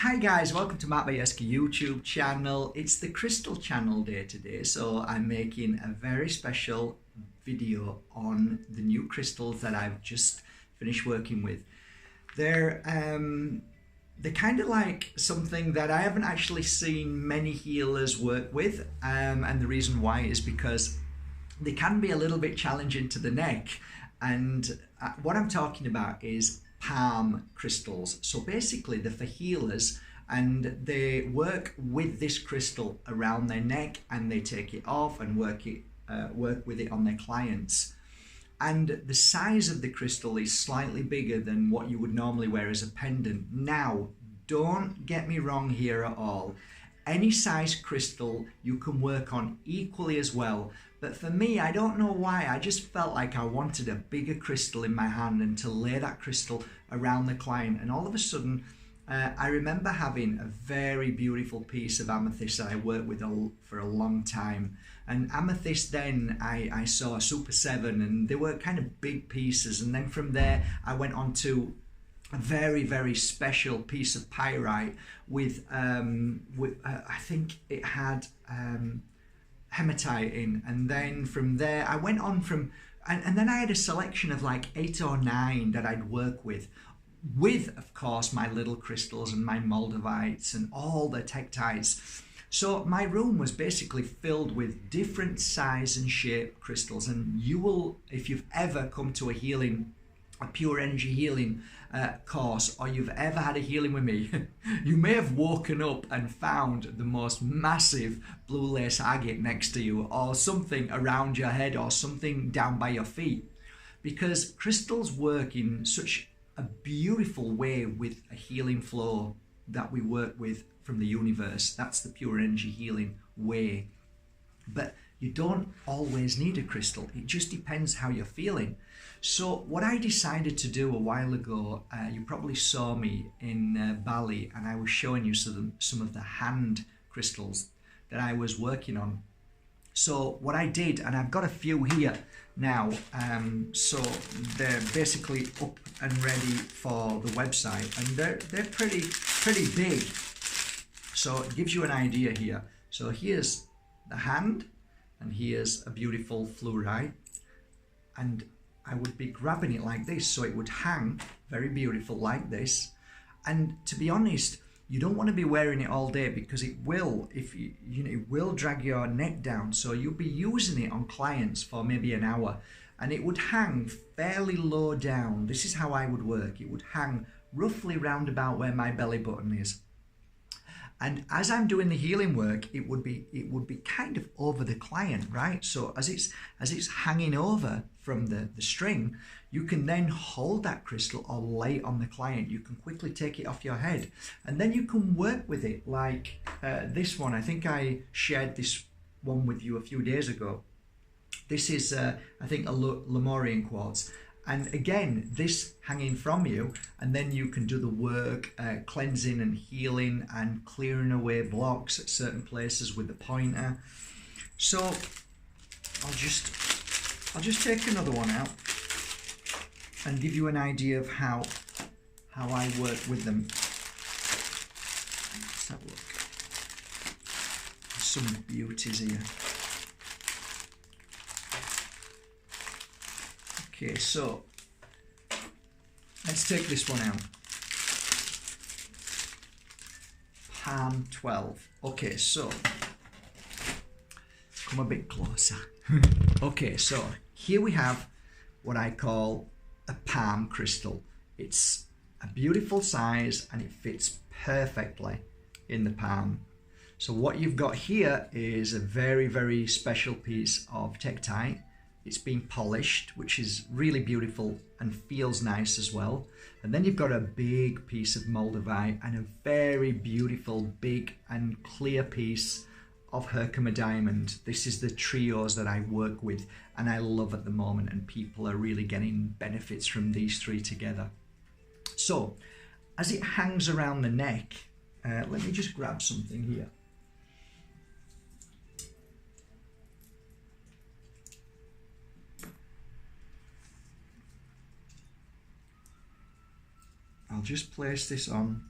Hi guys, welcome to Bajerski YouTube channel. It's the crystal channel day today, so I'm making a very special video on the new crystals that I've just finished working with. They're kind of like something that I haven't actually seen many healers work with, and the reason why is because they can be a little bit challenging to the neck. And what I'm talking about is palm crystals. So basically they're for healers, and they work with this crystal around their neck, and they take it off and work with it on their clients. And the size of the crystal is slightly bigger than what you would normally wear as a pendant. Now, don't get me wrong here at all. Any size crystal you can work on equally as well. But for me, I don't know why, I just felt like I wanted a bigger crystal in my hand and to lay that crystal around the client. And all of a sudden, I remember having a very beautiful piece of amethyst that I worked with for a long time. And amethyst, then I saw a Super 7, and they were kind of big pieces. And then from there, I went on to a very, very special piece of pyrite with I think it had hematite in. And then from there, I went on from, and then I had a selection of like 8 or 9 that I'd work with, of course, my little crystals and my Moldavites and all the tektites. So my room was basically filled with different size and shape crystals. And you will, if you've ever come to a pure energy healing course, or you've ever had a healing with me, you may have woken up and found the most massive blue lace agate next to you, or something around your head, or something down by your feet, because crystals work in such a beautiful way with a healing flow that we work with from the universe. That's the pure energy healing way. But you don't always need a crystal. It just depends how you're feeling. So what I decided to do a while ago, you probably saw me in Bali, and I was showing you some of the hand crystals that I was working on. So what I did, and I've got a few here now, so they're basically up and ready for the website, and they're pretty big. So it gives you an idea here. So here's the hand, and here's a beautiful fluorite, and I would be grabbing it like this, so it would hang very beautiful like this. And to be honest, you don't want to be wearing it all day, because it will, it will drag your neck down. So you'll be using it on clients for maybe an hour, and it would hang fairly low down. This is how I would work. It would hang roughly round about where my belly button is. And as I'm doing the healing work, it would be kind of over the client, right? So as it's hanging over from the string, you can then hold that crystal or lay it on the client. You can quickly take it off your head, and then you can work with it like this one. I think I shared this one with you a few days ago. This is, I think, a Lemurian quartz. And again, this hanging from you, and then you can do the work, cleansing and healing and clearing away blocks at certain places with the pointer. So I'll just take another one out and give you an idea of how I work with them. Let's have a look. Some beauties here. Okay, so let's take this one out. Palm 12. Okay, so come a bit closer. Okay, so here we have what I call a palm crystal. It's a beautiful size, and it fits perfectly in the palm. So what you've got here is a very, very special piece of tektite. It's been polished, which is really beautiful and feels nice as well. And then you've got a big piece of moldavite and a very beautiful, big and clear piece of Herkimer diamond. This is the trios that I work with and I love at the moment, and people are really getting benefits from these three together. So as it hangs around the neck, let me just grab something here. I'll just place this on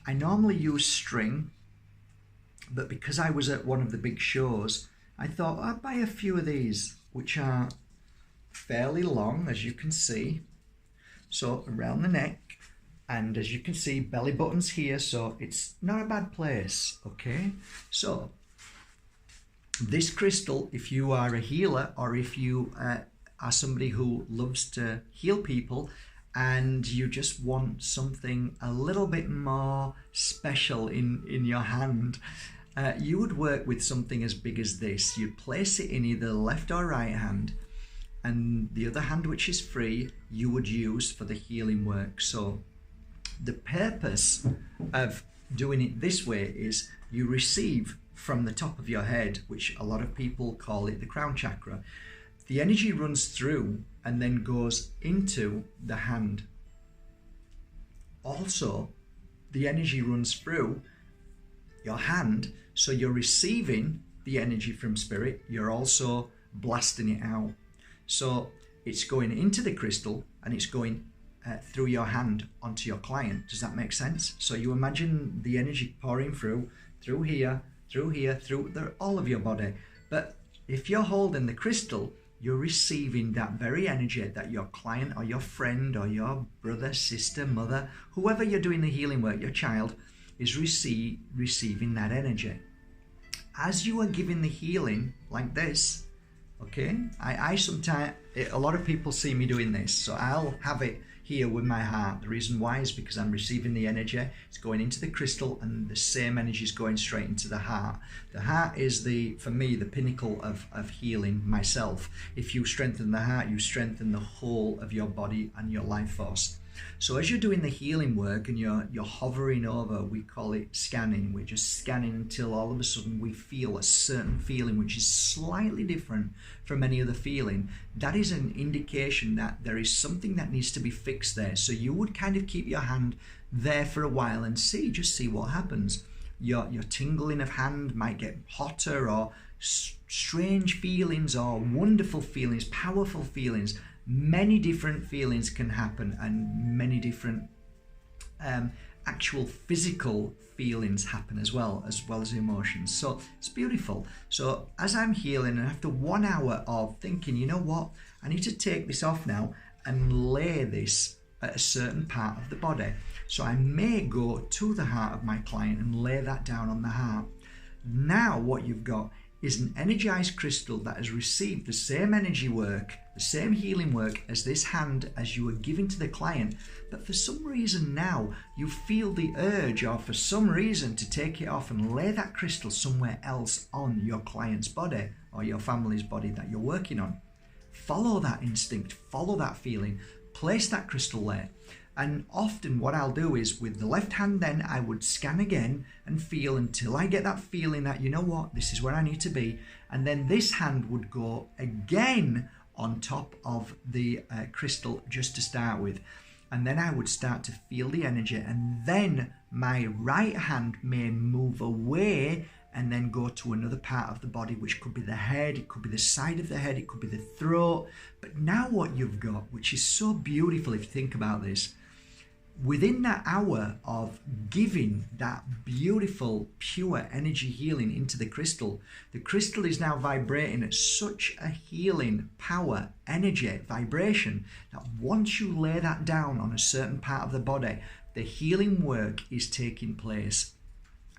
I normally use string, but because I was at one of the big shows, I thought I'd buy a few of these, which are fairly long, as you can see. So around the neck, and as you can see, belly buttons here, so it's not a bad place, okay? So this crystal, if you are a healer or if you are somebody who loves to heal people and you just want something a little bit more special in your hand, you would work with something as big as this. You'd place it in either the left or right hand, and the other hand, which is free, you would use for the healing work. So the purpose of doing it this way is you receive from the top of your head, which a lot of people call it the crown chakra. The energy runs through and then goes into the hand. Also, the energy runs through your hand, so you're receiving the energy from spirit, you're also blasting it out. So it's going into the crystal and it's going through your hand onto your client. Does that make sense? So you imagine the energy pouring through here, through all of your body. But if you're holding the crystal, you're receiving that very energy that your client or your friend or your brother, sister, mother, whoever you're doing the healing work, your child, is receiving that energy. As you are giving the healing like this, okay, I sometimes, a lot of people see me doing this, so I'll have it here with my heart. The reason why is because I'm receiving the energy, it's going into the crystal, and the same energy is going straight into the heart. The heart is, for me, the pinnacle of healing myself. If you strengthen the heart, you strengthen the whole of your body and your life force. So as you're doing the healing work and you're hovering over, we call it scanning. We're just scanning until all of a sudden we feel a certain feeling which is slightly different from any other feeling. That is an indication that there is something that needs to be fixed there. So you would kind of keep your hand there for a while and just see what happens. Your tingling of hand might get hotter, or strange feelings, or wonderful feelings, powerful feelings. Many different feelings can happen, and many different actual physical feelings happen as well as emotions. So it's beautiful. So as I'm healing, and after 1 hour of thinking, you know what, I need to take this off now and lay this at a certain part of the body. So I may go to the heart of my client and lay that down on the heart. Now what you've got is an energized crystal that has received the same energy work, the same healing work as this hand as you were giving to the client, but for some reason now you feel the urge, or for some reason, to take it off and lay that crystal somewhere else on your client's body or your family's body that you're working on. Follow that instinct, follow that feeling, place that crystal there. And often what I'll do is, with the left hand, then I would scan again and feel until I get that feeling that, you know what, this is where I need to be. And then this hand would go again on top of the crystal just to start with. And then I would start to feel the energy, and then my right hand may move away and then go to another part of the body, which could be the head, it could be the side of the head, it could be the throat. But now what you've got, which is so beautiful if you think about this, within that hour of giving that beautiful, pure energy healing into the crystal is now vibrating at such a healing power, energy, vibration, that once you lay that down on a certain part of the body, the healing work is taking place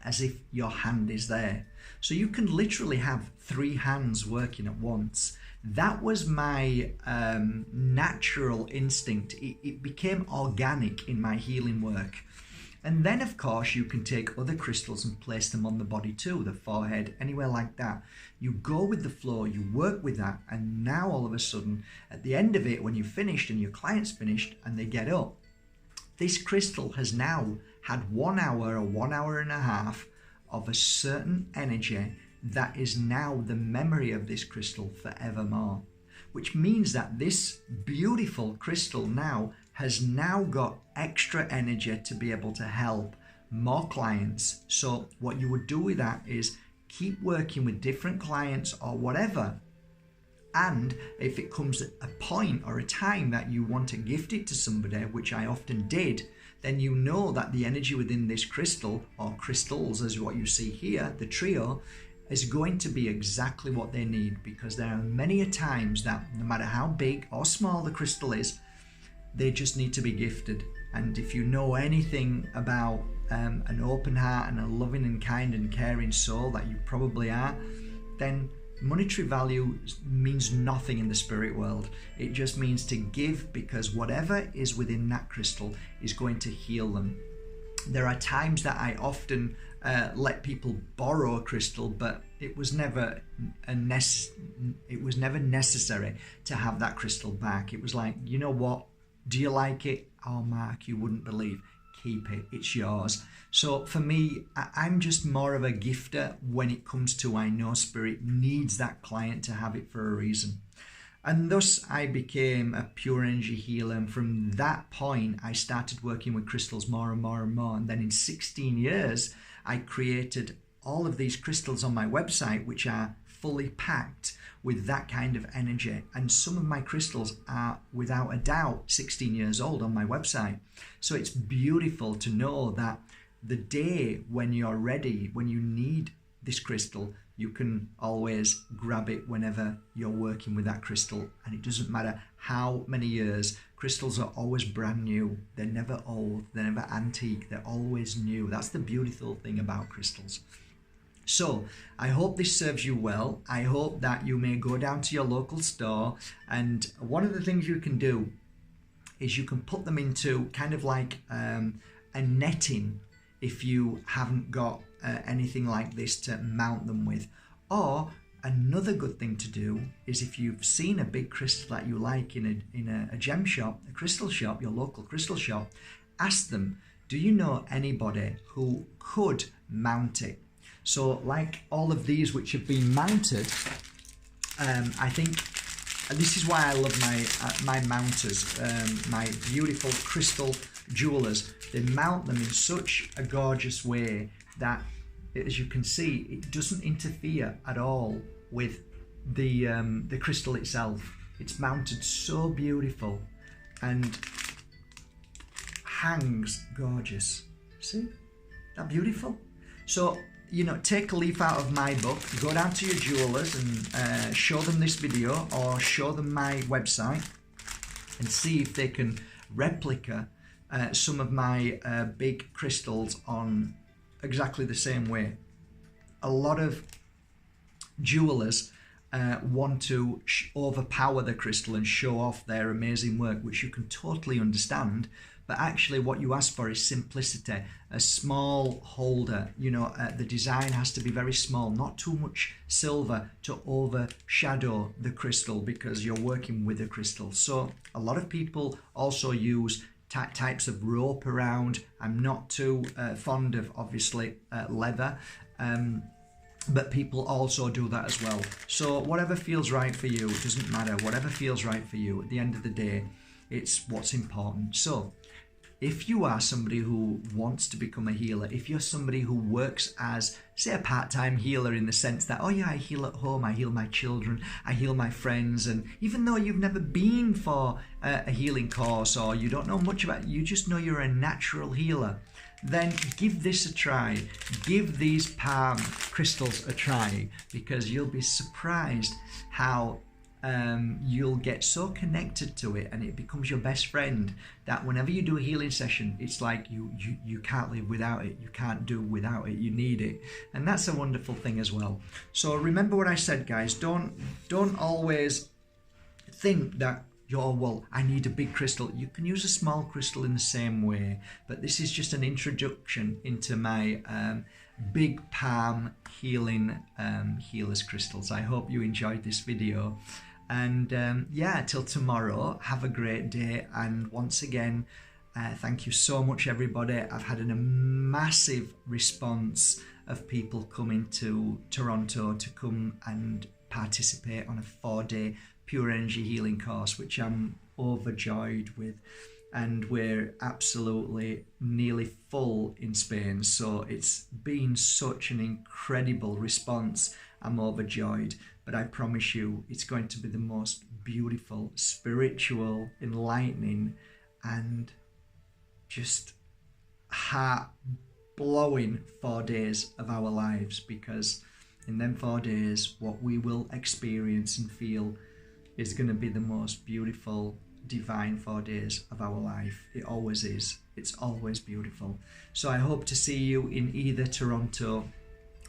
as if your hand is there. So you can literally have 3 hands working at once. That was my natural instinct. It became organic in my healing work. And then, of course, you can take other crystals and place them on the body too, the forehead, anywhere like that. You go with the flow, you work with that, and now all of a sudden, at the end of it, when you've finished and your client's finished and they get up, this crystal has now had 1 hour or 1 hour and a half of a certain energy that is now the memory of this crystal forevermore, which means that this beautiful crystal now has now got extra energy to be able to help more clients. So what you would do with that is keep working with different clients or whatever And if it comes at a point or a time that you want to gift it to somebody, which I often did, then you know that the energy within this crystal, or crystals as what you see here, the trio, is going to be exactly what they need, because there are many a times that no matter how big or small the crystal is, they just need to be gifted. And if you know anything about an open heart and a loving and kind and caring soul, that you probably are, then monetary value means nothing in the spirit world. It just means to give, because whatever is within that crystal is going to heal them. There are times that I often let people borrow a crystal, but it was never necessary to have that crystal back. It was like, you know what? Do you like it? Oh, Mark, you wouldn't believe. Keep it. It's yours. So for me, I'm just more of a gifter when it comes to, I know spirit needs that client to have it for a reason. And thus I became a pure energy healer. And from that point, I started working with crystals more and more and more. And then in 16 years, I created all of these crystals on my website, which are fully packed with that kind of energy. And some of my crystals are without a doubt 16 years old on my website. So it's beautiful to know that the day when you're ready, when you need this crystal, you can always grab it whenever you're working with that crystal. And it doesn't matter how many years, crystals are always brand new. They're never old, they're never antique, they're always new. That's the beautiful thing about crystals. So I hope this serves you well. I hope that you may go down to your local store, and one of the things you can do is you can put them into kind of like a netting if you haven't got anything like this to mount them with. Or another good thing to do is, if you've seen a big crystal that you like in a gem shop, a crystal shop, your local crystal shop, ask them, do you know anybody who could mount it? So like all of these which have been mounted, I think this is why I love my mounters, my beautiful crystal jewelers. They mount them in such a gorgeous way that, as you can see, it doesn't interfere at all with the crystal itself. It's mounted so beautiful and hangs gorgeous. See? That beautiful? So, you know, take a leaf out of my book, go down to your jewelers and show them this video, or show them my website, and see if they can replica some of my big crystals on exactly the same way. A lot of jewelers want to overpower the crystal and show off their amazing work, which you can totally understand. But actually what you ask for is simplicity, a small holder. You know, the design has to be very small, not too much silver to overshadow the crystal, because you're working with a crystal. So a lot of people also use types of rope around. I'm not too fond of, obviously, leather, but people also do that as well. So whatever feels right for you, it doesn't matter. Whatever feels right for you, at the end of the day, it's what's important. So if you are somebody who wants to become a healer, if you're somebody who works as, say, a part-time healer, in the sense that, oh yeah, I heal at home, I heal my children, I heal my friends, and even though you've never been for a healing course, or you don't know much about it, you just know you're a natural healer, then give this a try. Give these palm crystals a try, because you'll be surprised how you'll get so connected to it, and it becomes your best friend, that whenever you do a healing session, it's like you can't live without it, you can't do without it, you need it. And that's a wonderful thing as well. So remember what I said, guys. Don't always think that well, I need a big crystal. You can use a small crystal in the same way, but this is just an introduction into my big palm healing healers crystals. I hope you enjoyed this video. And yeah, till tomorrow, have a great day. And once again, thank you so much, everybody. I've had a massive response of people coming to Toronto to come and participate on a 4-day pure energy healing course, which I'm overjoyed with. And we're absolutely nearly full in Spain. So it's been such an incredible response. I'm overjoyed. But but I promise you it's going to be the most beautiful, spiritual, enlightening, and just heart-blowing 4 days of our lives, because in them 4 days what we will experience and feel is going to be the most beautiful, divine 4 days of our life. It always is. It's always beautiful. So I hope to see you in either Toronto,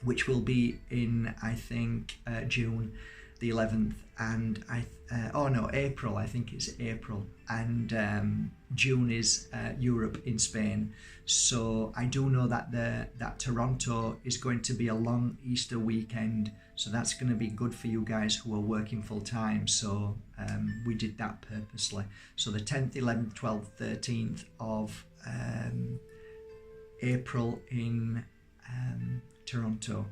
which will be in, I think, June the 11th, and April. I think it's April, and June is Europe in Spain. So I do know that that Toronto is going to be a long Easter weekend, so that's going to be good for you guys who are working full time. So we did that purposely. So the 10th, 11th, 12th, 13th of April in Toronto,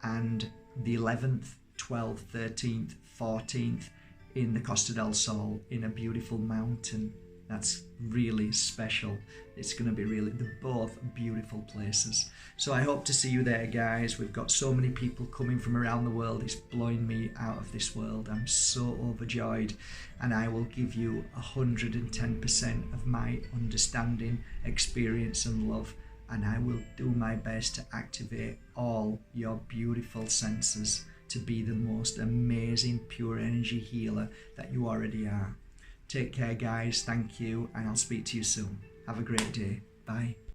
and the 11th, 12th, 13th, 14th in the Costa del Sol, in a beautiful mountain. That's really special. It's going to be they're both beautiful places. So I hope to see you there, guys. We've got so many people coming from around the world. It's blowing me out of this world. I'm so overjoyed, and I will give you 110% of my understanding, experience and love, and I will do my best to activate all your beautiful senses to be the most amazing pure energy healer that you already are. Take care, guys. Thank you, and I'll speak to you soon. Have a great day. Bye.